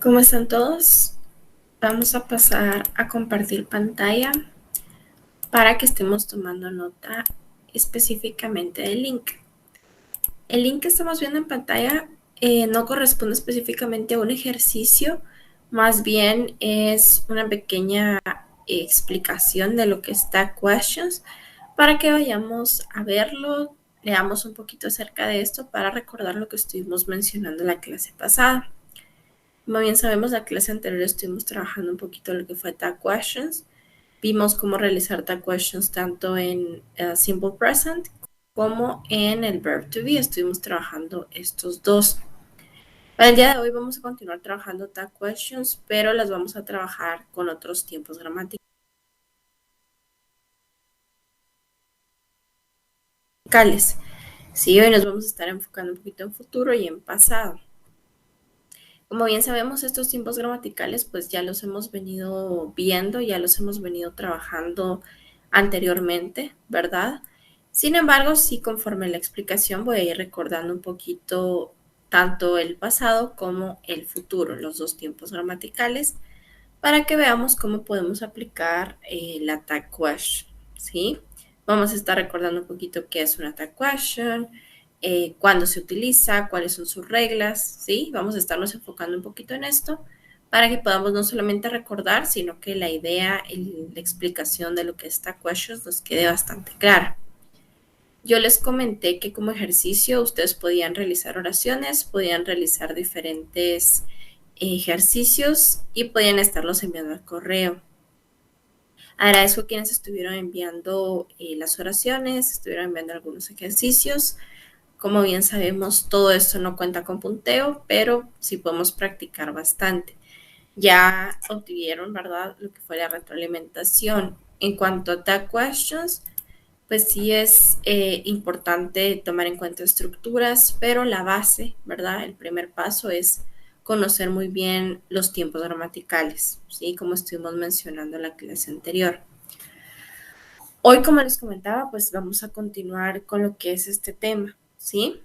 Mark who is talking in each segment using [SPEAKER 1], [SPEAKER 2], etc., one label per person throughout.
[SPEAKER 1] ¿Cómo están todos? Vamos a pasar a compartir pantalla para que estemos tomando nota específicamente del link. El link que estamos viendo en pantalla no corresponde específicamente a un ejercicio, más bien es una pequeña explicación de lo que está Questions para que vayamos a verlo, leamos un poquito acerca de esto para recordar lo que estuvimos mencionando en la clase pasada. Como bien sabemos, la clase anterior estuvimos trabajando un poquito lo que fue Tag Questions. Vimos cómo realizar Tag Questions tanto en Simple Present como en el Verb to Be. Estuvimos trabajando estos dos. Para el día de hoy vamos a continuar trabajando Tag Questions, pero las vamos a trabajar con otros tiempos gramaticales. Sí, hoy nos vamos a estar enfocando un poquito en futuro y en pasado. Como bien sabemos, estos tiempos gramaticales pues ya los hemos venido viendo, ya los hemos venido trabajando anteriormente, ¿verdad? Sin embargo, sí, conforme la explicación voy a ir recordando un poquito tanto el pasado como el futuro, los dos tiempos gramaticales, para que veamos cómo podemos aplicar la tag question, ¿sí? Vamos a estar recordando un poquito qué es una tag question, cuándo se utiliza, cuáles son sus reglas, ¿sí? Vamos a estarnos enfocando un poquito en esto para que podamos no solamente recordar, sino que la idea, la explicación de lo que es tag questions nos quede bastante clara. Yo les comenté que como ejercicio ustedes podían realizar oraciones, podían realizar diferentes ejercicios y podían estarlos enviando al correo. Agradezco a quienes estuvieron enviando las oraciones, estuvieron enviando algunos ejercicios. Como bien sabemos, todo esto no cuenta con punteo, pero sí podemos practicar bastante. Ya obtuvieron, ¿verdad?, lo que fue la retroalimentación. En cuanto a tag questions, pues sí es importante tomar en cuenta estructuras, pero la base, ¿verdad? El primer paso es conocer muy bien los tiempos gramaticales, ¿sí? Como estuvimos mencionando en la clase anterior. Hoy, como les comentaba, pues vamos a continuar con lo que es este tema, ¿sí?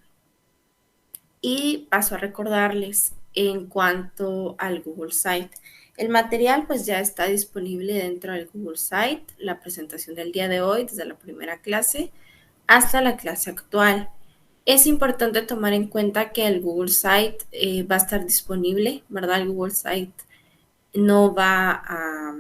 [SPEAKER 1] Y paso a recordarles en cuanto al Google Site. El material pues ya está disponible dentro del Google Site, la presentación del día de hoy, desde la primera clase hasta la clase actual. Es importante tomar en cuenta que el Google Site va a estar disponible, ¿verdad? El Google Site no va a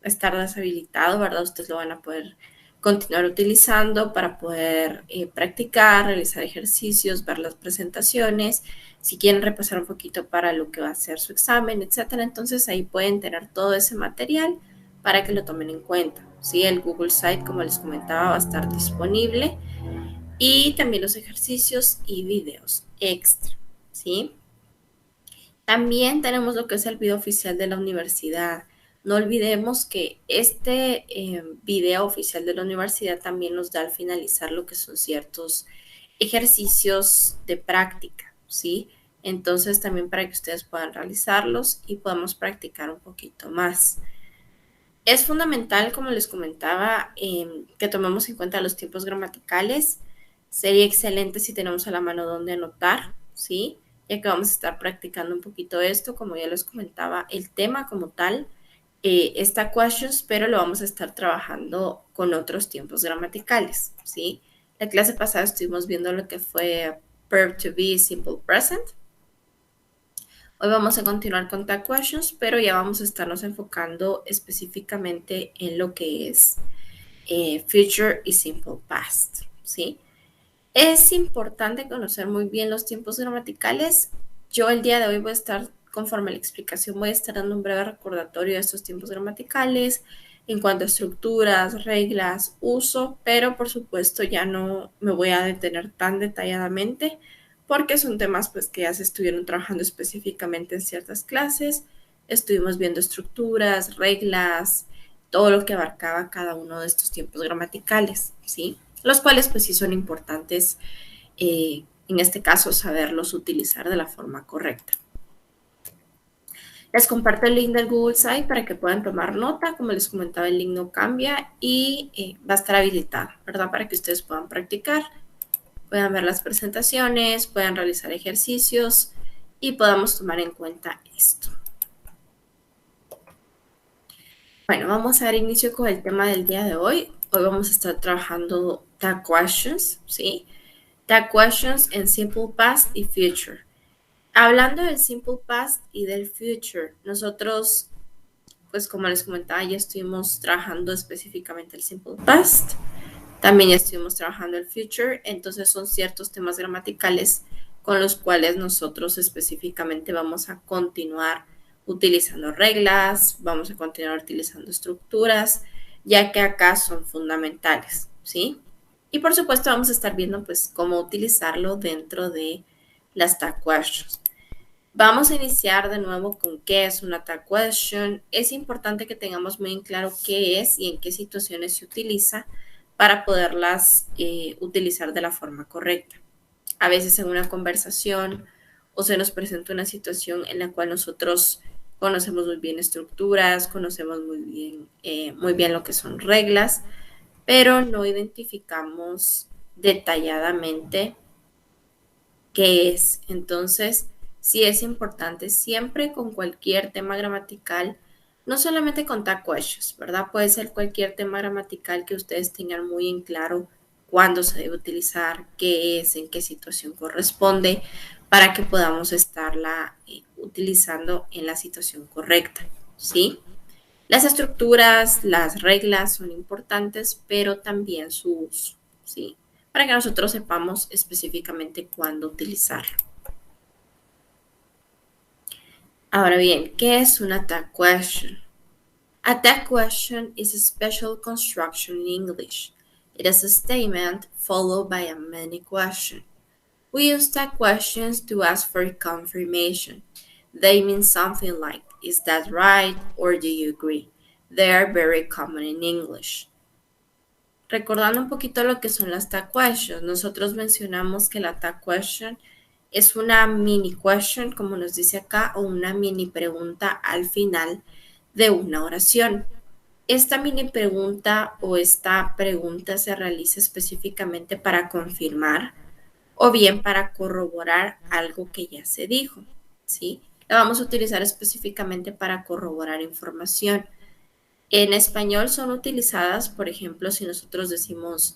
[SPEAKER 1] estar deshabilitado, ¿verdad? Ustedes lo van a poder continuar utilizando para poder practicar, realizar ejercicios, ver las presentaciones, si quieren repasar un poquito para lo que va a ser su examen, etcétera. Entonces ahí pueden tener todo ese material para que lo tomen en cuenta. ¿Sí? El Google Site, como les comentaba, va a estar disponible y también los ejercicios y videos extra, ¿sí? También tenemos lo que es el video oficial de la universidad. No olvidemos que este video oficial de la universidad también nos da al finalizar lo que son ciertos ejercicios de práctica, ¿sí? Entonces también para que ustedes puedan realizarlos y podamos practicar un poquito más. Es fundamental, como les comentaba, que tomemos en cuenta los tiempos gramaticales. Sería excelente si tenemos a la mano donde anotar, ¿sí? Ya que vamos a estar practicando un poquito esto, como ya les comentaba, el tema como tal está questions, pero lo vamos a estar trabajando con otros tiempos gramaticales, ¿sí? La clase pasada estuvimos viendo lo que fue verb to be, simple present. Hoy vamos a continuar con tag questions, pero ya vamos a estarnos enfocando específicamente en lo que es future y simple past, ¿sí? Es importante conocer muy bien los tiempos gramaticales. Yo el día de hoy voy a estar, conforme a la explicación, voy a estar dando un breve recordatorio de estos tiempos gramaticales en cuanto a estructuras, reglas, uso, pero por supuesto ya no me voy a detener tan detalladamente porque son temas pues que ya se estuvieron trabajando específicamente en ciertas clases. Estuvimos viendo estructuras, reglas, todo lo que abarcaba cada uno de estos tiempos gramaticales, ¿sí? Los cuales pues sí son importantes, en este caso, saberlos utilizar de la forma correcta. Les comparto el link del Google Site para que puedan tomar nota. Como les comentaba, el link no cambia y va a estar habilitado, ¿verdad? Para que ustedes puedan practicar, puedan ver las presentaciones, puedan realizar ejercicios y podamos tomar en cuenta esto. Bueno, vamos a dar inicio con el tema del día de hoy. Hoy vamos a estar trabajando tag questions, ¿sí? Tag questions en simple past y future. Hablando del simple past y del future, nosotros, pues como les comentaba, ya estuvimos trabajando específicamente el simple past. También ya estuvimos trabajando el future, entonces son ciertos temas gramaticales con los cuales nosotros específicamente vamos a continuar utilizando reglas, vamos a continuar utilizando estructuras, ya que acá son fundamentales, ¿sí? Y por supuesto vamos a estar viendo pues cómo utilizarlo dentro de las tag questions. Vamos a iniciar de nuevo con qué es una tag question. Es importante que tengamos muy en claro qué es y en qué situaciones se utiliza para poderlas utilizar de la forma correcta. A veces en una conversación o se nos presenta una situación en la cual nosotros conocemos muy bien estructuras, conocemos muy bien lo que son reglas, pero no identificamos detalladamente qué es. Entonces, sí es importante siempre con cualquier tema gramatical, no solamente con tag questions, ¿verdad? Puede ser cualquier tema gramatical que ustedes tengan muy en claro cuándo se debe utilizar, qué es, en qué situación corresponde, para que podamos estarla utilizando en la situación correcta, ¿sí? Las estructuras, las reglas son importantes, pero también su uso, ¿sí? Para que nosotros sepamos específicamente cuándo utilizarlo. Ahora bien, ¿qué es una tag question? A tag question is a special construction in English. It is a statement followed by a many question. We use tag questions to ask for confirmation. They mean something like, is that right or do you agree? They are very common in English. Recordando un poquito lo que son las tag questions, nosotros mencionamos que la tag question es una mini question, como nos dice acá, o una mini pregunta al final de una oración. Esta mini pregunta o esta pregunta se realiza específicamente para confirmar o bien para corroborar algo que ya se dijo, ¿sí? La vamos a utilizar específicamente para corroborar información. En español son utilizadas, por ejemplo, si nosotros decimos,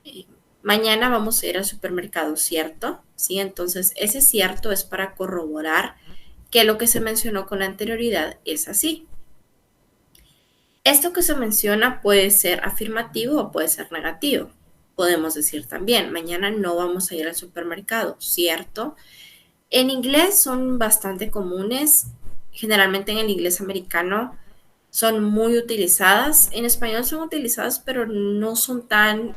[SPEAKER 1] eh, mañana vamos a ir al supermercado, ¿cierto? Sí, entonces ese cierto es para corroborar que lo que se mencionó con anterioridad es así. Esto que se menciona puede ser afirmativo o puede ser negativo. Podemos decir también, mañana no vamos a ir al supermercado, ¿cierto? En inglés son bastante comunes, generalmente en el inglés americano son muy utilizadas. En español son utilizadas, pero no son tan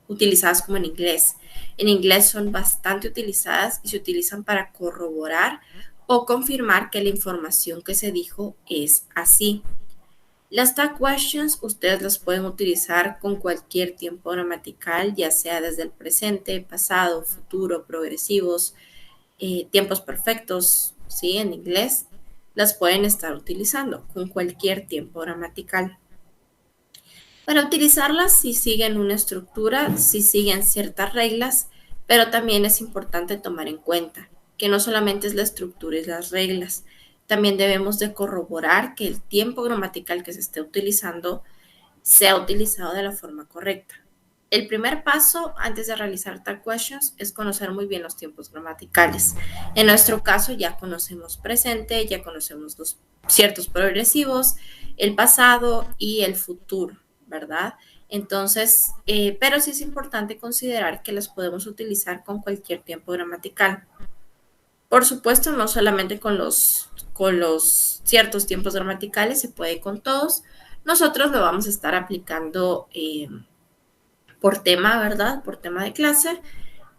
[SPEAKER 1] utilizadas como en inglés. En inglés son bastante utilizadas y se utilizan para corroborar o confirmar que la información que se dijo es así. Las tag questions ustedes las pueden utilizar con cualquier tiempo gramatical, ya sea desde el presente, pasado, futuro, progresivos, tiempos perfectos, ¿sí? En inglés, las pueden estar utilizando con cualquier tiempo gramatical. Para utilizarlas, si siguen una estructura, si siguen ciertas reglas, pero también es importante tomar en cuenta que no solamente es la estructura y las reglas, también debemos de corroborar que el tiempo gramatical que se esté utilizando sea utilizado de la forma correcta. El primer paso antes de realizar tag questions es conocer muy bien los tiempos gramaticales. En nuestro caso ya conocemos presente, ya conocemos los ciertos progresivos, el pasado y el futuro, ¿verdad? Entonces, pero sí es importante considerar que las podemos utilizar con cualquier tiempo gramatical. Por supuesto, no solamente con los ciertos tiempos gramaticales, se puede con todos. Nosotros lo vamos a estar aplicando por tema, ¿verdad? Por tema de clase.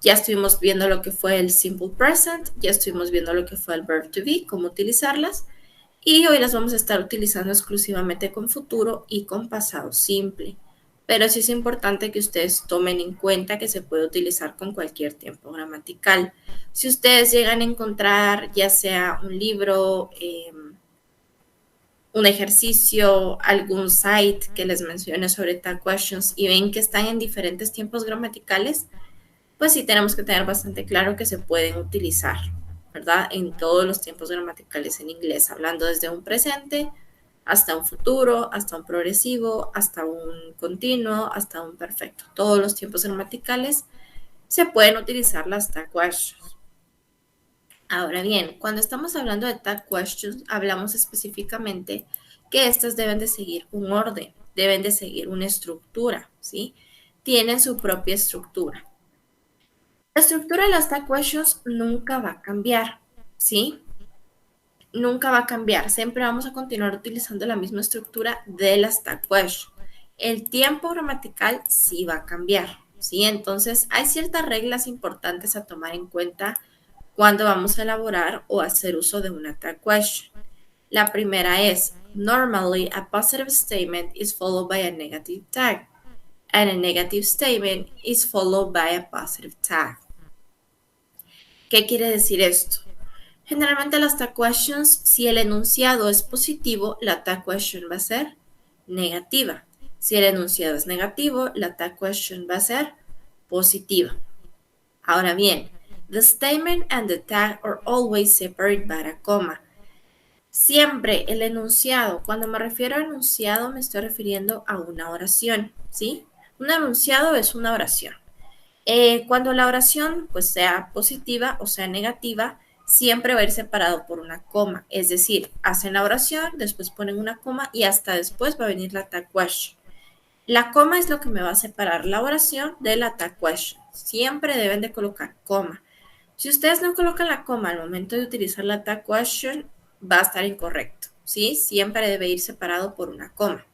[SPEAKER 1] Ya estuvimos viendo lo que fue el simple present, ya estuvimos viendo lo que fue el verb to be, cómo utilizarlas. Y hoy las vamos a estar utilizando exclusivamente con futuro y con pasado simple. Pero sí es importante que ustedes tomen en cuenta que se puede utilizar con cualquier tiempo gramatical. Si ustedes llegan a encontrar ya sea un libro, un ejercicio, algún site que les mencione sobre tag questions y ven que están en diferentes tiempos gramaticales, pues sí tenemos que tener bastante claro que se pueden utilizar, ¿verdad? En todos los tiempos gramaticales en inglés, hablando desde un presente, hasta un futuro, hasta un progresivo, hasta un continuo, hasta un perfecto. Todos los tiempos gramaticales se pueden utilizar las tag questions. Ahora bien, cuando estamos hablando de tag questions, hablamos específicamente que estas deben de seguir un orden, deben de seguir una estructura, ¿sí? Tienen su propia estructura. La estructura de las tag questions nunca va a cambiar, ¿sí? Nunca va a cambiar. Siempre vamos a continuar utilizando la misma estructura de las tag questions. El tiempo gramatical sí va a cambiar, ¿sí? Entonces, hay ciertas reglas importantes a tomar en cuenta cuando vamos a elaborar o hacer uso de una tag question. La primera es, normally a positive statement is followed by a negative tag, and a negative statement is followed by a positive tag. ¿Qué quiere decir esto? Generalmente las tag questions, si el enunciado es positivo, la tag question va a ser negativa. Si el enunciado es negativo, la tag question va a ser positiva. Ahora bien, the statement and the tag are always separated by a comma. Siempre el enunciado, cuando me refiero a enunciado, me estoy refiriendo a una oración, ¿sí? Un enunciado es una oración. Cuando la oración pues sea positiva o sea negativa, siempre va a ir separado por una coma. Es decir, hacen la oración, después ponen una coma y hasta después va a venir la tag question. La coma es lo que me va a separar la oración de la tag question. Siempre deben de colocar coma. Si ustedes no colocan la coma al momento de utilizar la tag question, va a estar incorrecto, ¿sí? Siempre debe ir separado por una coma.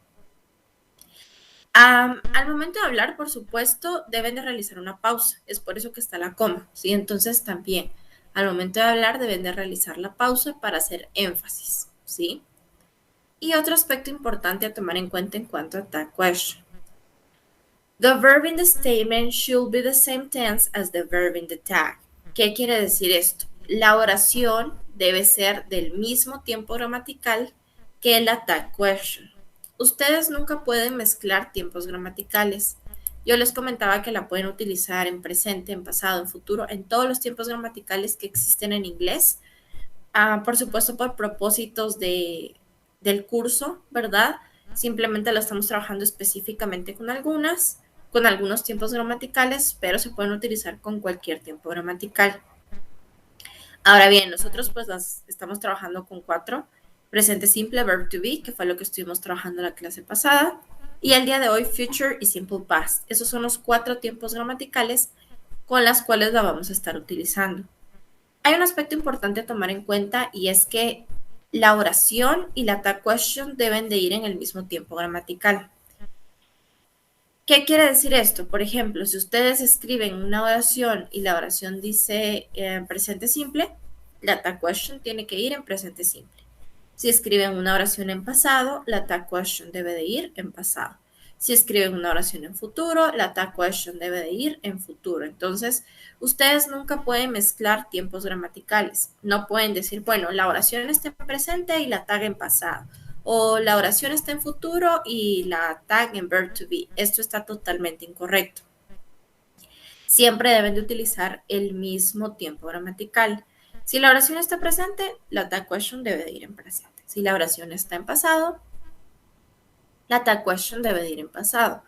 [SPEAKER 1] Al momento de hablar, por supuesto, deben de realizar una pausa. Es por eso que está la coma, ¿sí? Entonces también, al momento de hablar, deben de realizar la pausa para hacer énfasis, ¿sí? Y otro aspecto importante a tomar en cuenta en cuanto a tag question. The verb in the statement should be the same tense as the verb in the tag. ¿Qué quiere decir esto? La oración debe ser del mismo tiempo gramatical que la tag question. Ustedes nunca pueden mezclar tiempos gramaticales. Yo les comentaba que la pueden utilizar en presente, en pasado, en futuro, en todos los tiempos gramaticales que existen en inglés. Por supuesto, por propósitos del curso, ¿verdad? Simplemente lo estamos trabajando específicamente con algunos tiempos gramaticales, pero se pueden utilizar con cualquier tiempo gramatical. Ahora bien, nosotros pues las estamos trabajando con 4, presente simple, verb to be, que fue lo que estuvimos trabajando la clase pasada, y el día de hoy future y simple past. Esos son los 4 tiempos gramaticales con las cuales la vamos a estar utilizando. Hay un aspecto importante a tomar en cuenta y es que la oración y la tag question deben de ir en el mismo tiempo gramatical. ¿Qué quiere decir esto? Por ejemplo, si ustedes escriben una oración y la oración dice presente simple, la tag question tiene que ir en presente simple. Si escriben una oración en pasado, la tag question debe de ir en pasado. Si escriben una oración en futuro, la tag question debe de ir en futuro. Entonces, ustedes nunca pueden mezclar tiempos gramaticales. No pueden decir, bueno, la oración está en presente y la tag en pasado. O la oración está en futuro y la tag en verb to be. Esto está totalmente incorrecto. Siempre deben de utilizar el mismo tiempo gramatical. Si la oración está presente, la tag question debe de ir en presente. Si la oración está en pasado, la tag question debe de ir en pasado.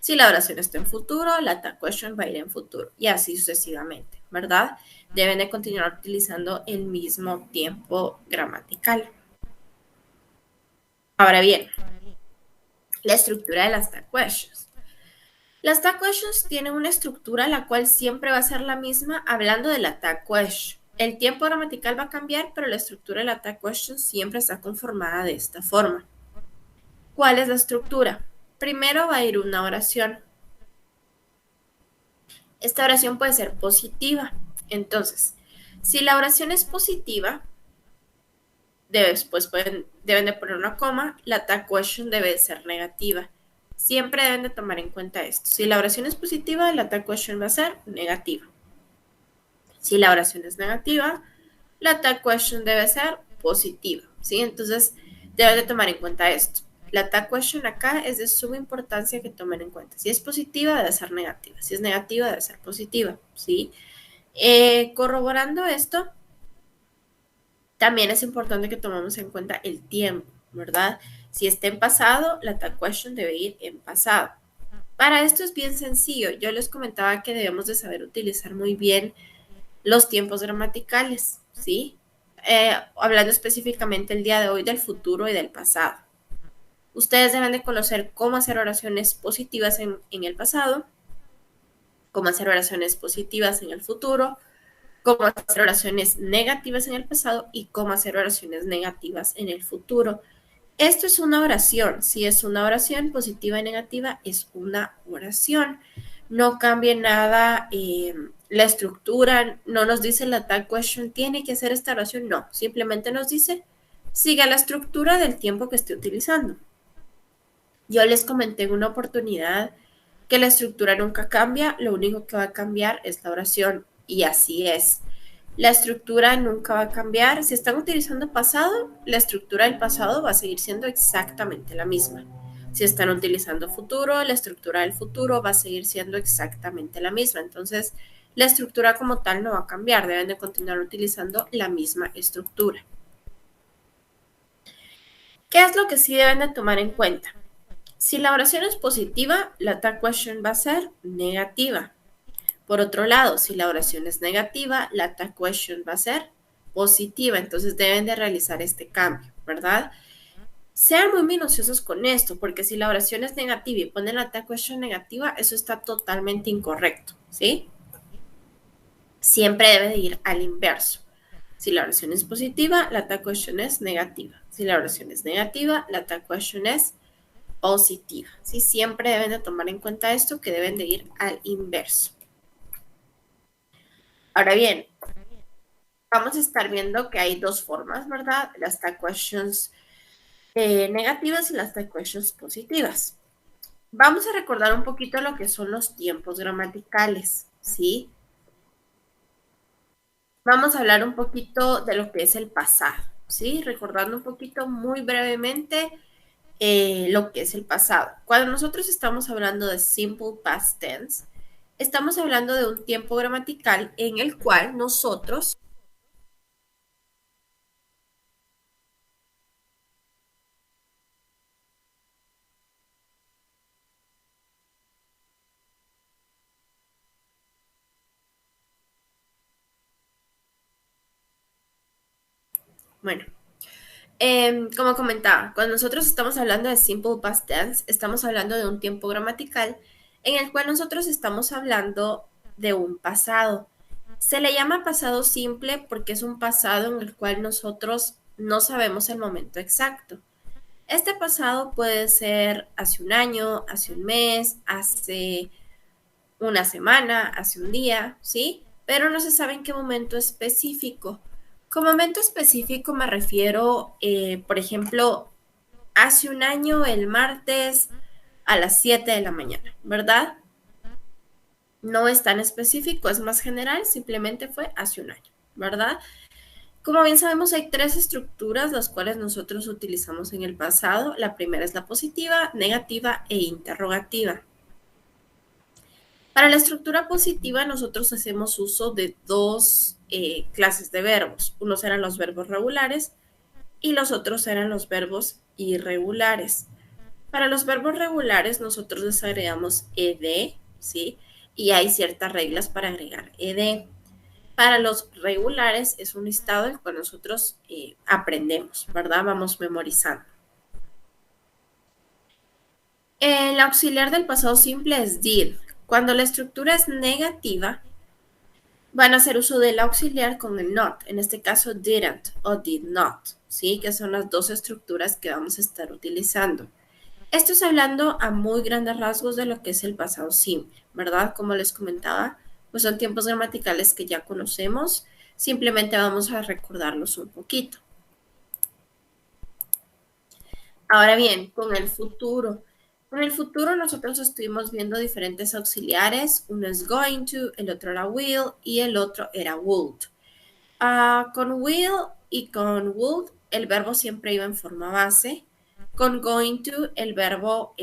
[SPEAKER 1] Si la oración está en futuro, la tag question va a ir en futuro. Y así sucesivamente, ¿verdad? Deben de continuar utilizando el mismo tiempo gramatical. Ahora bien, la estructura de las tag questions. Las tag questions tienen una estructura la cual siempre va a ser la misma hablando de la tag question. El tiempo gramatical va a cambiar, pero la estructura de la tag question siempre está conformada de esta forma. ¿Cuál es la estructura? Primero va a ir una oración. Esta oración puede ser positiva. Entonces, si la oración es positiva, después deben de poner una coma, la tag question debe ser negativa. Siempre deben de tomar en cuenta esto. Si la oración es positiva, la tag question va a ser negativa. Si la oración es negativa, la tag question debe ser positiva, ¿sí? Entonces, deben de tomar en cuenta esto. La tag question acá es de suma importancia que tomen en cuenta. Si es positiva, debe ser negativa. Si es negativa, debe ser positiva, ¿sí? Corroborando esto, también es importante que tomemos en cuenta el tiempo. ¿verdad? Si está en pasado, la tag question debe ir en pasado. Para esto es bien sencillo. Yo les comentaba que debemos de saber utilizar muy bien los tiempos gramaticales, ¿sí? Hablando específicamente el día de hoy del futuro y del pasado. Ustedes deben de conocer cómo hacer oraciones positivas en el pasado, cómo hacer oraciones positivas en el futuro, cómo hacer oraciones negativas en el pasado y cómo hacer oraciones negativas en el futuro. Esto es una oración. Si es una oración positiva y negativa, es una oración. No cambie nada la estructura, no nos dice la tag question, tiene que hacer esta oración, no. Simplemente nos dice, siga la estructura del tiempo que esté utilizando. Yo les comenté en una oportunidad que la estructura nunca cambia, lo único que va a cambiar es la oración y así es. La estructura nunca va a cambiar. Si están utilizando pasado, la estructura del pasado va a seguir siendo exactamente la misma. Si están utilizando futuro, la estructura del futuro va a seguir siendo exactamente la misma. Entonces, la estructura como tal no va a cambiar. Deben de continuar utilizando la misma estructura. ¿Qué es lo que sí deben de tomar en cuenta? Si la oración es positiva, la tag question va a ser negativa. Por otro lado, si la oración es negativa, la tag question va a ser positiva. Entonces deben de realizar este cambio, ¿verdad? Sean muy minuciosos con esto, porque si la oración es negativa y ponen la tag question negativa, eso está totalmente incorrecto, ¿sí? Siempre debe de ir al inverso. Si la oración es positiva, la tag question es negativa. Si la oración es negativa, la tag question es positiva. ¿Sí? Siempre deben de tomar en cuenta esto, que deben de ir al inverso. Ahora bien, vamos a estar viendo que hay dos formas, ¿verdad? Las tag questions negativas y las tag questions positivas. Vamos a recordar un poquito lo que son los tiempos gramaticales, ¿sí? Vamos a hablar un poquito de lo que es el pasado, ¿sí? Recordando un poquito muy brevemente lo que es el pasado. Cuando nosotros estamos hablando de simple past tense, estamos hablando de un tiempo gramatical en el cual nosotros bueno, como comentaba, cuando nosotros estamos hablando de simple past tense, estamos hablando de un tiempo gramatical en el cual nosotros estamos hablando de un pasado. Se le llama pasado simple porque es un pasado en el cual nosotros no sabemos el momento exacto. Este pasado puede ser hace un año, hace un mes, hace una semana, hace un día, ¿sí? Pero no se sabe en qué momento específico. Con momento específico me refiero, por ejemplo, hace un año, el martes a las 7 de la mañana, ¿verdad? No es tan específico, es más general, simplemente fue hace un año, ¿verdad? Como bien sabemos, hay tres estructuras las cuales nosotros utilizamos en el pasado. La primera es la positiva, negativa e interrogativa. Para la estructura positiva, nosotros hacemos uso de dos clases de verbos. Unos eran los verbos regulares y los otros eran los verbos irregulares. Para los verbos regulares, nosotros les agregamos ed, ¿sí? Y hay ciertas reglas para agregar ed. Para los regulares es un listado el cual nosotros aprendemos, ¿verdad? Vamos memorizando. El auxiliar del pasado simple es did. Cuando la estructura es negativa, van a hacer uso del auxiliar con el not. En este caso, didn't o did not, ¿sí? Que son las dos estructuras que vamos a estar utilizando. Esto es hablando a muy grandes rasgos de lo que es el pasado simple, ¿verdad? Como les comentaba, pues son tiempos gramaticales que ya conocemos. Simplemente vamos a recordarlos un poquito. Ahora bien, con el futuro. Con el futuro nosotros estuvimos viendo diferentes auxiliares. Uno es going to, el otro era will y el otro era would. Con will y con would el verbo siempre iba en forma base. Con going to el verbo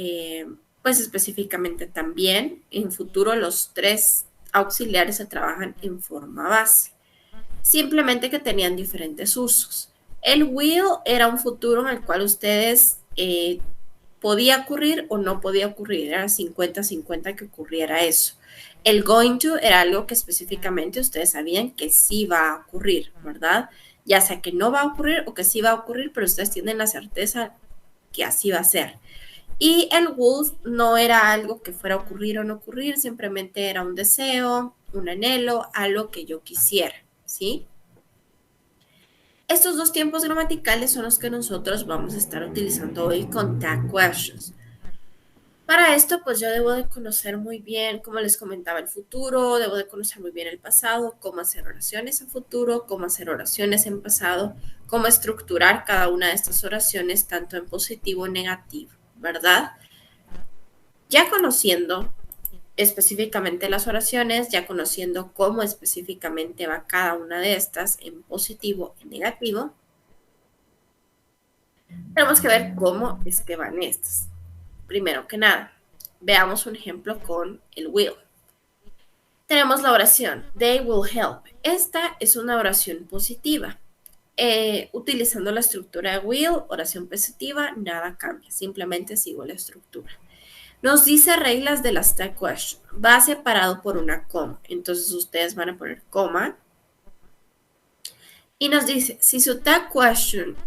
[SPEAKER 1] pues específicamente también. En futuro los tres auxiliares se trabajan en forma base. Simplemente que tenían diferentes usos. El will era un futuro en el cual ustedes podía ocurrir o no podía ocurrir, era 50-50 que ocurriera eso. El going to era algo que específicamente ustedes sabían que sí va a ocurrir, ¿verdad? Ya sea que no va a ocurrir o que sí va a ocurrir, pero ustedes tienen la certeza que así va a ser. Y el would no era algo que fuera a ocurrir o no ocurrir, simplemente era un deseo, un anhelo, algo que yo quisiera, ¿sí? Estos dos tiempos gramaticales son los que nosotros vamos a estar utilizando hoy con tag questions. Para esto, pues yo debo de conocer muy bien, como les comentaba, el futuro, debo de conocer muy bien el pasado, cómo hacer oraciones en futuro, cómo hacer oraciones en pasado, cómo estructurar cada una de estas oraciones, tanto en positivo o negativo, ¿verdad? Ya conociendo específicamente las oraciones, ya conociendo cómo específicamente va cada una de estas en positivo y negativo, tenemos que ver cómo es que van estas. Primero que nada, veamos un ejemplo con el will. Tenemos la oración, they will help. Esta es una oración positiva. Utilizando la estructura de will, oración positiva, nada cambia, simplemente sigo la estructura. Nos dice reglas de las tag question. Va separado por una coma. Entonces ustedes van a poner coma. Y nos dice, si su tag question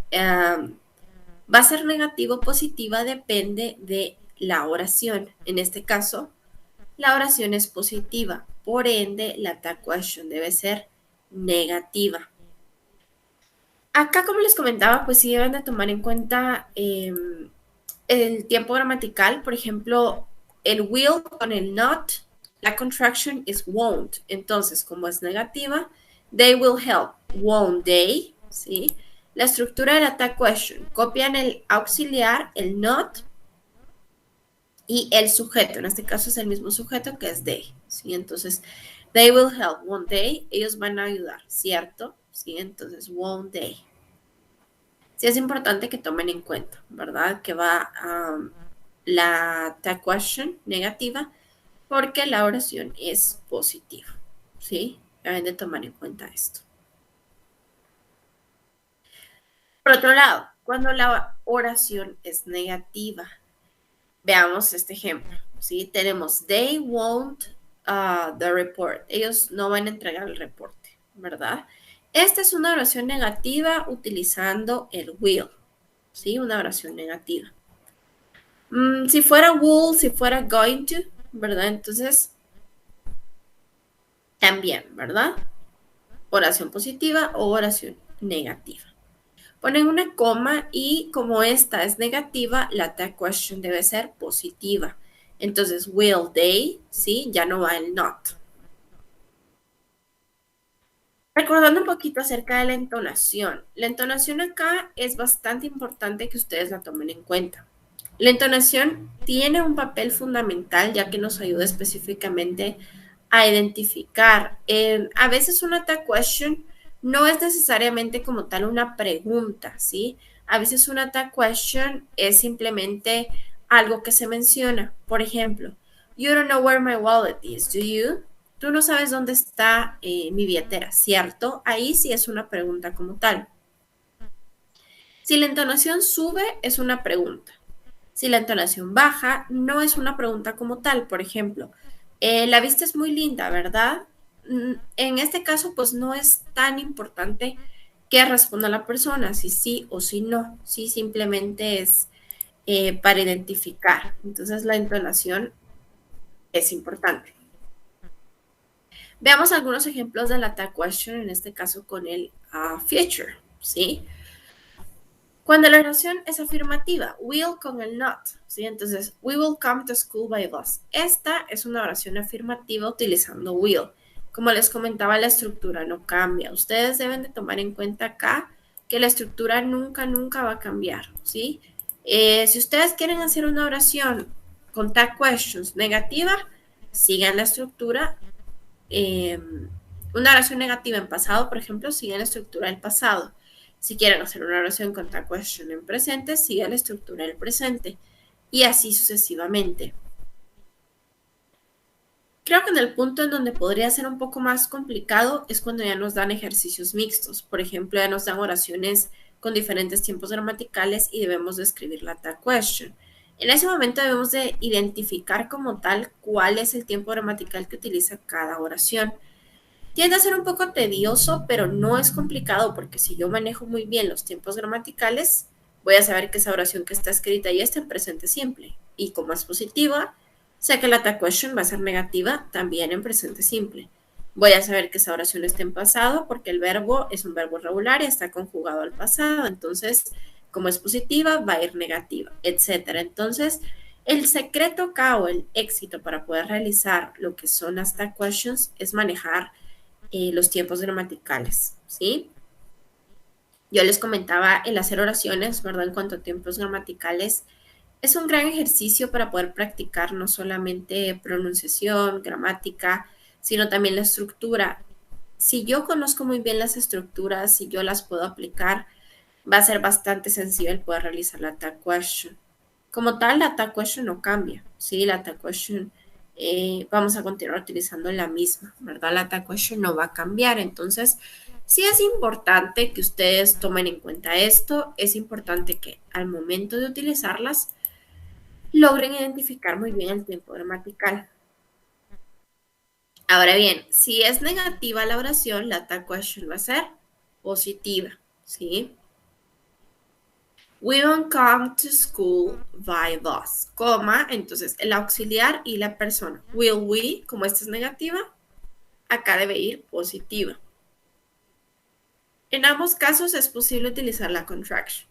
[SPEAKER 1] va a ser negativo o positiva, depende de la oración. En este caso, la oración es positiva. Por ende, la tag question debe ser negativa. Acá, como les comentaba, pues sí deben de tomar en cuenta el tiempo gramatical. Por ejemplo, el will con el not, la contraction es won't. Entonces, como es negativa, they will help. Won't they? ¿Sí? La estructura de la tag question. Copian el auxiliar, el not, y el sujeto. En este caso es el mismo sujeto que es they. ¿Sí? Entonces, they will help. Won't they? Ellos van a ayudar, ¿cierto? ¿Sí? Entonces, won't they? Sí es importante que tomen en cuenta, ¿verdad? Que va la tag question negativa porque la oración es positiva, ¿sí? Deben de tomar en cuenta esto. Por otro lado, cuando la oración es negativa, veamos este ejemplo, ¿sí? Tenemos, they won't the report. Ellos no van a entregar el reporte, ¿verdad? Esta es una oración negativa utilizando el will, ¿sí? Una oración negativa. Si fuera will, si fuera going to, ¿verdad? Entonces, también, ¿verdad? Oración positiva o oración negativa. Ponen una coma y como esta es negativa, la tag question debe ser positiva. Entonces, will they, ¿sí? Ya no va el not. Recordando un poquito acerca de la entonación. La entonación acá es bastante importante que ustedes la tomen en cuenta. La entonación tiene un papel fundamental ya que nos ayuda específicamente a identificar. A veces una tag question no es necesariamente como tal una pregunta, ¿sí? A veces una tag question es simplemente algo que se menciona. Por ejemplo, you don't know where my wallet is, do you? Tú no sabes dónde está mi billetera, ¿cierto? Ahí sí es una pregunta como tal. Si la entonación sube, es una pregunta. Si la entonación baja, no es una pregunta como tal. Por ejemplo, la vista es muy linda, ¿verdad? En este caso, pues no es tan importante que responda la persona, si sí o si no. Sí, simplemente es para identificar. Entonces, la entonación es importante. Veamos algunos ejemplos de la tag question, en este caso con el future, ¿sí? Cuando la oración es afirmativa, will con el not, ¿sí? Entonces, we will come to school by bus. Esta es una oración afirmativa utilizando will. Como les comentaba, la estructura no cambia. Ustedes deben de tomar en cuenta acá que la estructura nunca, nunca va a cambiar, ¿sí? Si ustedes quieren hacer una oración con tag questions negativa, sigan la estructura. Una oración negativa en pasado, por ejemplo, sigan la estructura del pasado. Si quieren hacer una oración con tag question en presente, siga la estructura del presente. Y así sucesivamente. Creo que en el punto en donde podría ser un poco más complicado es cuando ya nos dan ejercicios mixtos. Por ejemplo, ya nos dan oraciones con diferentes tiempos gramaticales y debemos de escribir la tag question. En ese momento debemos de identificar como tal cuál es el tiempo gramatical que utiliza cada oración. Tiende a ser un poco tedioso, pero no es complicado porque si yo manejo muy bien los tiempos gramaticales, voy a saber que esa oración que está escrita ya está en presente simple. Y como es positiva, sé que la tag question va a ser negativa también en presente simple. Voy a saber que esa oración está en pasado porque el verbo es un verbo regular y está conjugado al pasado. Entonces, como es positiva, va a ir negativa, etcétera. Entonces, el secreto acá o el éxito para poder realizar lo que son las tag questions es manejar los tiempos gramaticales, ¿sí? Yo les comentaba el hacer oraciones, ¿verdad? En cuanto a tiempos gramaticales, es un gran ejercicio para poder practicar no solamente pronunciación, gramática, sino también la estructura. Si yo conozco muy bien las estructuras, si yo las puedo aplicar, va a ser bastante sencillo el poder realizar la tag question. Como tal, la tag question no cambia, ¿sí? La tag question vamos a continuar utilizando la misma, ¿verdad? La tag question no va a cambiar. Entonces, sí es importante que ustedes tomen en cuenta esto. Es importante que al momento de utilizarlas, logren identificar muy bien el tiempo gramatical. Ahora bien, si es negativa la oración, la tag question va a ser positiva, ¿sí? We won't come to school by bus, coma, entonces el auxiliar y la persona. Will we, como esta es negativa, acá debe ir positiva. En ambos casos es posible utilizar la contraction.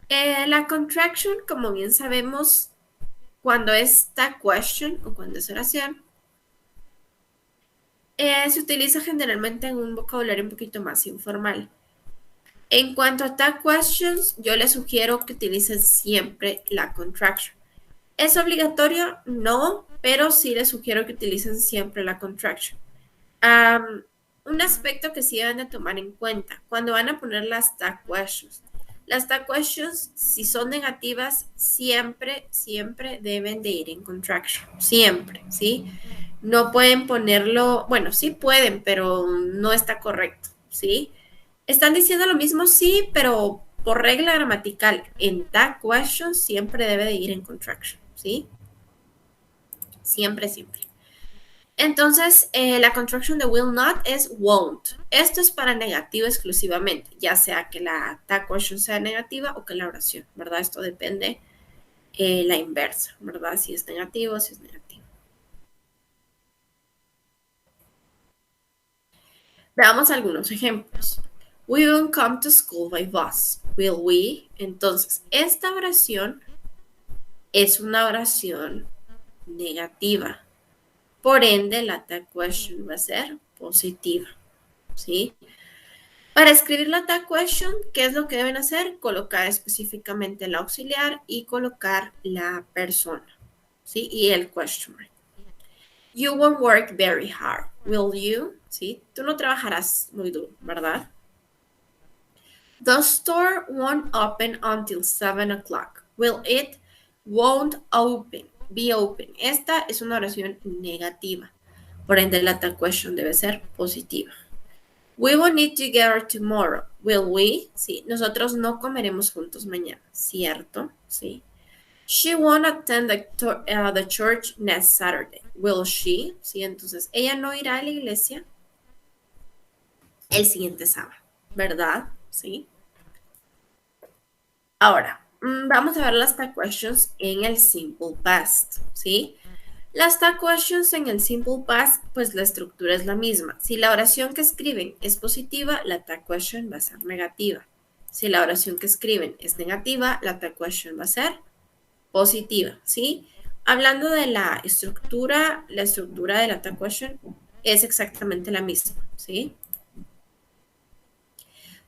[SPEAKER 1] La contraction, como bien sabemos, cuando es tag question o cuando es oración, se utiliza generalmente en un vocabulario un poquito más informal. En cuanto a tag questions, yo les sugiero que utilicen siempre la contraction. ¿Es obligatorio? No, pero sí les sugiero que utilicen siempre la contraction. Un aspecto que sí deben de tomar en cuenta cuando van a poner las tag questions. Las tag questions, si son negativas, siempre, siempre deben de ir en contraction. Siempre, ¿sí? No pueden ponerlo, bueno, sí pueden, pero no está correcto, ¿sí? ¿Están diciendo lo mismo? Sí, pero por regla gramatical, en tag questions siempre debe de ir en contraction, ¿sí? Siempre, siempre. Entonces, la contraction de will not es won't. Esto es para negativo exclusivamente, ya sea que la tag question sea negativa o que la oración, ¿verdad? Esto depende la inversa, ¿verdad? Si es negativo, si es negativo. Veamos algunos ejemplos. We will come to school by bus. Will we? Entonces, esta oración es una oración negativa. Por ende, la tag question va a ser positiva, ¿sí? Para escribir la tag question, ¿qué es lo que deben hacer? Colocar específicamente el auxiliar y colocar la persona, ¿sí? Y el question mark. You won't work very hard, will you? ¿Sí? Tú no trabajarás muy duro, ¿verdad? The store won't open until 7 o'clock. Will it? Won't open. Be open. Esta es una oración negativa. Por ende, la tag question debe ser positiva. We will eat together tomorrow. Will we? Sí, nosotros no comeremos juntos mañana, ¿cierto? Sí. She won't attend the church next Saturday. Will she? Sí, entonces ella no irá a la iglesia el siguiente sábado, ¿verdad? Sí. Ahora, vamos a ver las tag questions en el simple past, ¿sí? Las tag questions en el simple past, pues la estructura es la misma. Si la oración que escriben es positiva, la tag question va a ser negativa. Si la oración que escriben es negativa, la tag question va a ser positiva, ¿sí? Hablando de la estructura de la tag question es exactamente la misma, ¿sí?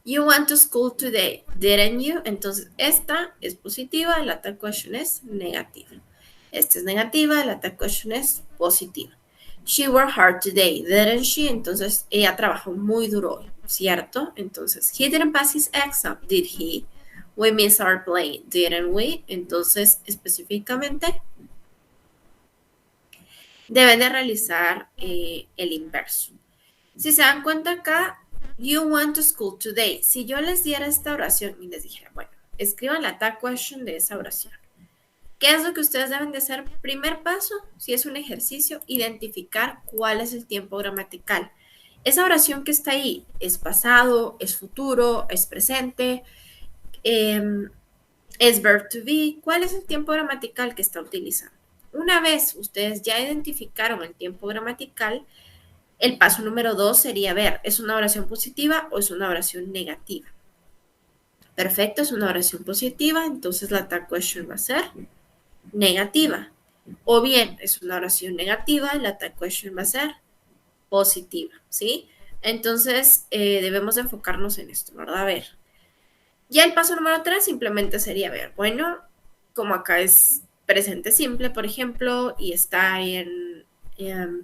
[SPEAKER 1] You went to school today, didn't you? Entonces, esta es positiva, la tag question es negativa. Esta es negativa, la tag question es positiva. She worked hard today, didn't she? Entonces, ella trabajó muy duro hoy, ¿cierto? Entonces, he didn't pass his exam, did he? We missed our plane, didn't we? Entonces, específicamente, deben de realizar el inverso. Si se dan cuenta acá, You went to school today. Si yo les diera esta oración y les dijera, bueno, escriban la tag question de esa oración. ¿Qué es lo que ustedes deben de hacer? Primer paso, si es un ejercicio, identificar cuál es el tiempo gramatical. Esa oración que está ahí, ¿es pasado, es futuro, es presente, es verb to be? ¿Cuál es el tiempo gramatical que está utilizando? Una vez ustedes ya identificaron el tiempo gramatical, el paso número 2 sería ver, ¿es una oración positiva o es una oración negativa? Perfecto, es una oración positiva, entonces la tag question va a ser negativa. O bien, es una oración negativa y la tag question va a ser positiva, ¿sí? Entonces, debemos de enfocarnos en esto, ¿verdad? A ver. Ya el paso número 3 simplemente sería ver, bueno, como acá es presente simple, por ejemplo, y está en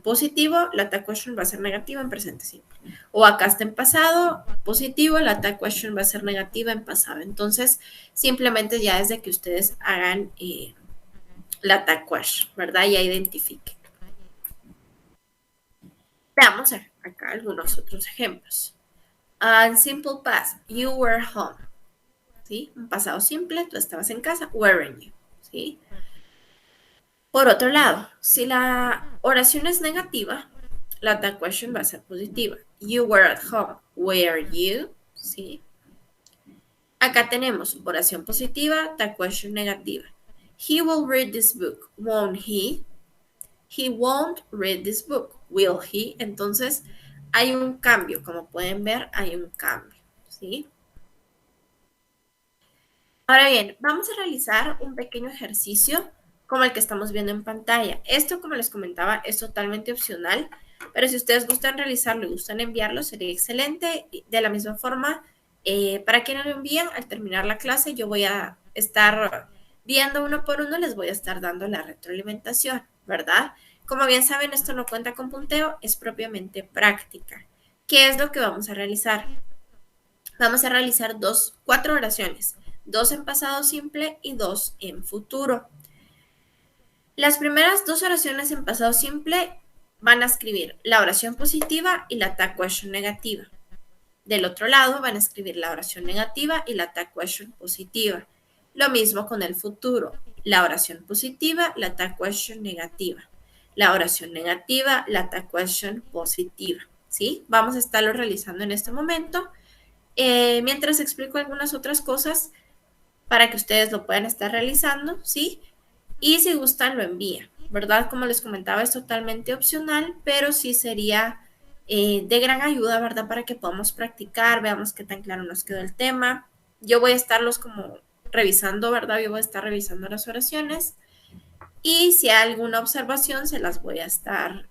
[SPEAKER 1] positivo, la tag question va a ser negativa en presente simple. O acá está en pasado, positivo, la tag question va a ser negativa en pasado. Entonces, simplemente ya es de que ustedes hagan la tag question, ¿verdad? Ya identifiquen. Veamos acá algunos otros ejemplos. Simple past, you were home. ¿Sí? Un pasado simple, tú estabas en casa, weren't you? ¿Sí? Por otro lado, si la oración es negativa, la tag question va a ser positiva. You were at home, were you? ¿Sí? Acá tenemos oración positiva, tag question negativa. He will read this book, won't he? He won't read this book, will he? Entonces, hay un cambio, como pueden ver, hay un cambio, ¿sí? Ahora bien, vamos a realizar un pequeño ejercicio como el que estamos viendo en pantalla. Esto, como les comentaba, es totalmente opcional, pero si ustedes gustan realizarlo y gustan enviarlo, sería excelente. De la misma forma, para quienes lo envíen, al terminar la clase, yo voy a estar viendo uno por uno, les voy a estar dando la retroalimentación, ¿verdad? Como bien saben, esto no cuenta con punteo, es propiamente práctica. ¿Qué es lo que vamos a realizar? Vamos a realizar 4 oraciones, 2 en pasado simple y 2 en futuro. Las primeras 2 oraciones en pasado simple van a escribir la oración positiva y la tag question negativa. Del otro lado van a escribir la oración negativa y la tag question positiva. Lo mismo con el futuro, la oración positiva, la tag question negativa. La oración negativa, la tag question positiva. ¿Sí? Vamos a estarlo realizando en este momento. Mientras explico algunas otras cosas para que ustedes lo puedan estar realizando, ¿sí? Y si gustan, lo envían, ¿verdad? Como les comentaba, es totalmente opcional, pero sí sería de gran ayuda, ¿verdad? Para que podamos practicar, veamos qué tan claro nos quedó el tema. Yo voy a estarlos como revisando, ¿verdad? Yo voy a estar revisando las oraciones y si hay alguna observación, se las voy a estar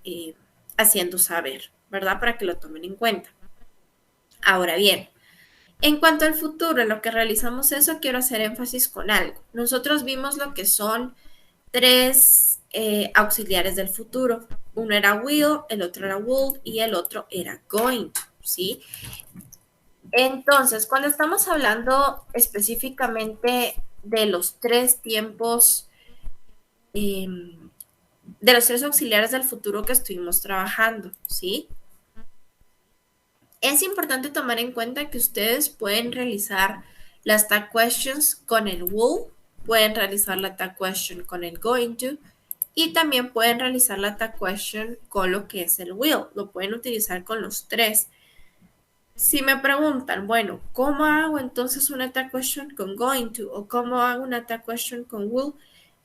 [SPEAKER 1] haciendo saber, ¿verdad? Para que lo tomen en cuenta. Ahora bien, en cuanto al futuro, en lo que realizamos eso, quiero hacer énfasis con algo. Nosotros vimos lo que son 3 auxiliares del futuro. Uno era will, el otro era would y el otro era going to, ¿sí? Entonces, cuando estamos hablando específicamente de los 3 tiempos, de los 3 auxiliares del futuro que estuvimos trabajando, ¿sí? Es importante tomar en cuenta que ustedes pueden realizar las tag questions con el will, pueden realizar la tag question con el going to y también pueden realizar la tag question con lo que es el will. Lo pueden utilizar con los 3. Si me preguntan, bueno, ¿cómo hago entonces una tag question con going to o cómo hago una tag question con will?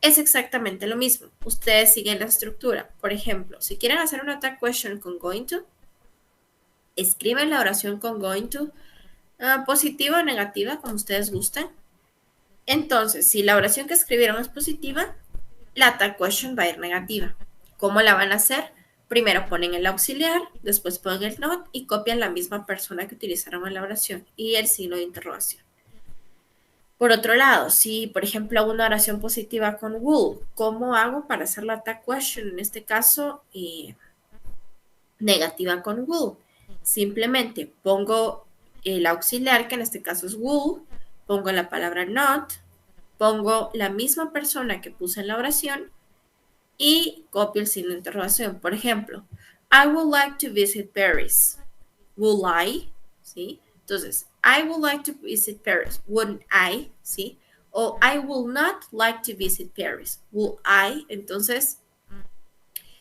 [SPEAKER 1] Es exactamente lo mismo. Ustedes siguen la estructura. Por ejemplo, si quieren hacer una tag question con going to, escriben la oración con going to, positiva o negativa, como ustedes gusten. Entonces, si la oración que escribieron es positiva, la tag question va a ir negativa. ¿Cómo la van a hacer? Primero ponen el auxiliar, después ponen el not y copian la misma persona que utilizaron en la oración y el signo de interrogación. Por otro lado, si por ejemplo hago una oración positiva con will, ¿cómo hago para hacer la tag question? En este caso, negativa con will. Simplemente pongo el auxiliar, que en este caso es will, pongo la palabra not, pongo la misma persona que puse en la oración y copio el signo de interrogación. Por ejemplo, I would like to visit Paris. Would I? ¿sí? Entonces, I would like to visit Paris. Wouldn't I? ¿Sí? O I will not like to visit Paris. Will I? Entonces,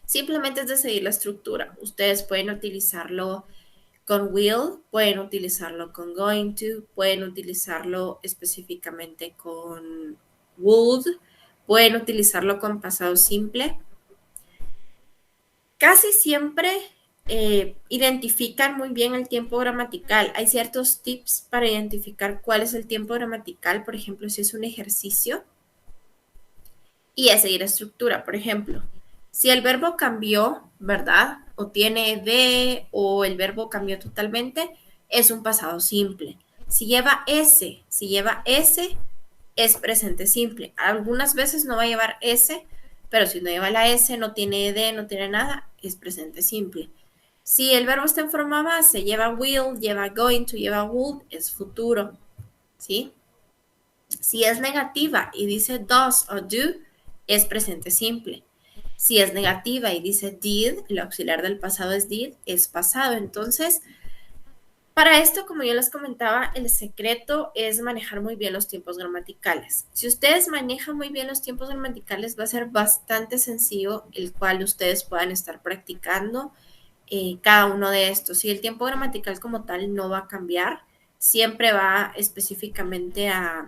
[SPEAKER 1] simplemente es de seguir la estructura. Ustedes pueden utilizarlo con will, pueden utilizarlo con going to, pueden utilizarlo específicamente con would, pueden utilizarlo con pasado simple. Casi siempre identifican muy bien el tiempo gramatical. Hay ciertos tips para identificar cuál es el tiempo gramatical, por ejemplo, si es un ejercicio, y es seguir estructura. Por ejemplo, si el verbo cambió, ¿verdad? O tiene de, o el verbo cambió totalmente, es un pasado simple. Si lleva S, es presente simple. Algunas veces no va a llevar S, pero si no lleva la S, no tiene de, no tiene nada, es presente simple. Si el verbo está en forma base, lleva will, lleva going to, lleva would, es futuro, ¿sí? Si es negativa y dice does o do, es presente simple. Si es negativa y dice did, el auxiliar del pasado es did, es pasado. Entonces, para esto, como yo les comentaba, el secreto es manejar muy bien los tiempos gramaticales. Si ustedes manejan muy bien los tiempos gramaticales, va a ser bastante sencillo el cual ustedes puedan estar practicando cada uno de estos. Y el tiempo gramatical como tal no va a cambiar, siempre va específicamente a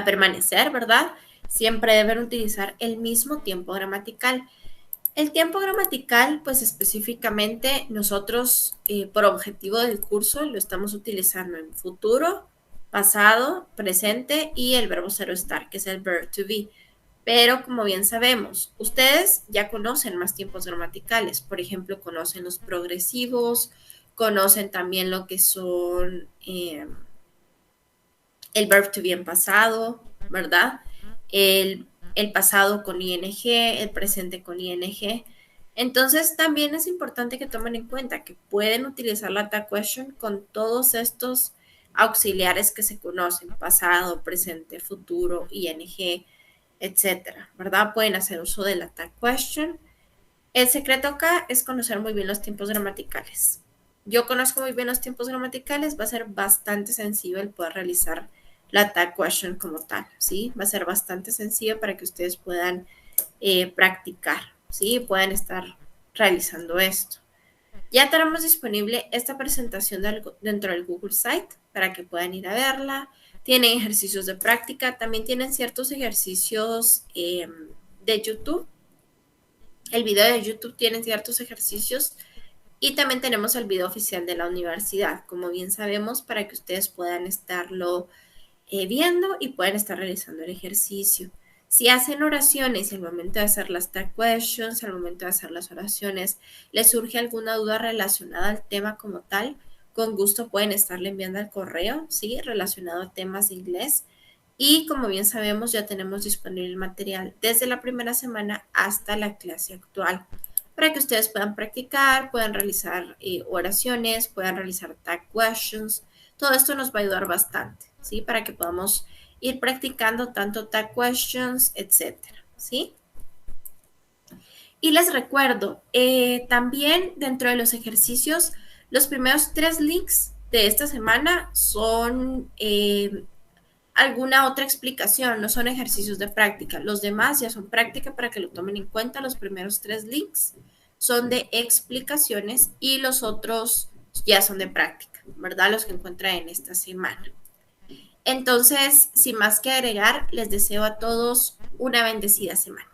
[SPEAKER 1] permanecer, ¿verdad? Siempre deben utilizar el mismo tiempo gramatical. El tiempo gramatical, pues específicamente nosotros por objetivo del curso lo estamos utilizando en futuro, pasado, presente y el verbo ser o estar, que es el verb to be. Pero como bien sabemos, ustedes ya conocen más tiempos gramaticales. Por ejemplo, conocen los progresivos, conocen también lo que son el verb to be en pasado, ¿verdad? El pasado con ing, el presente con ing. Entonces, también es importante que tomen en cuenta que pueden utilizar la tag question con todos estos auxiliares que se conocen, pasado, presente, futuro, ing, etcétera, ¿verdad? Pueden hacer uso de la tag question. El secreto acá es conocer muy bien los tiempos gramaticales. Yo conozco muy bien los tiempos gramaticales, va a ser bastante sencillo el poder realizar la tag question como tal, ¿sí? Va a ser bastante sencillo para que ustedes puedan practicar, ¿sí? Puedan estar realizando esto. Ya tenemos disponible esta presentación dentro del Google Site para que puedan ir a verla. Tienen ejercicios de práctica, también tienen ciertos ejercicios de YouTube. El video de YouTube tiene ciertos ejercicios y también tenemos el video oficial de la universidad, como bien sabemos, para que ustedes puedan estarlo viendo y puedan estar realizando el ejercicio. Si hacen oraciones y al momento de hacer las tag questions, al momento de hacer las oraciones, les surge alguna duda relacionada al tema como tal, con gusto pueden estarle enviando al correo, ¿sí? Relacionado a temas de inglés. Y como bien sabemos, ya tenemos disponible el material desde la primera semana hasta la clase actual para que ustedes puedan practicar, puedan realizar oraciones, puedan realizar tag questions. Todo esto nos va a ayudar bastante, ¿sí? Para que podamos ir practicando tanto tag questions, etcétera, ¿sí? Y les recuerdo, también dentro de los ejercicios, los primeros 3 links de esta semana son alguna otra explicación, no son ejercicios de práctica. Los demás ya son práctica para que lo tomen en cuenta. Los primeros 3 links son de explicaciones y los otros ya son de práctica, ¿verdad? Los que encuentran en esta semana. Entonces, sin más que agregar, les deseo a todos una bendecida semana.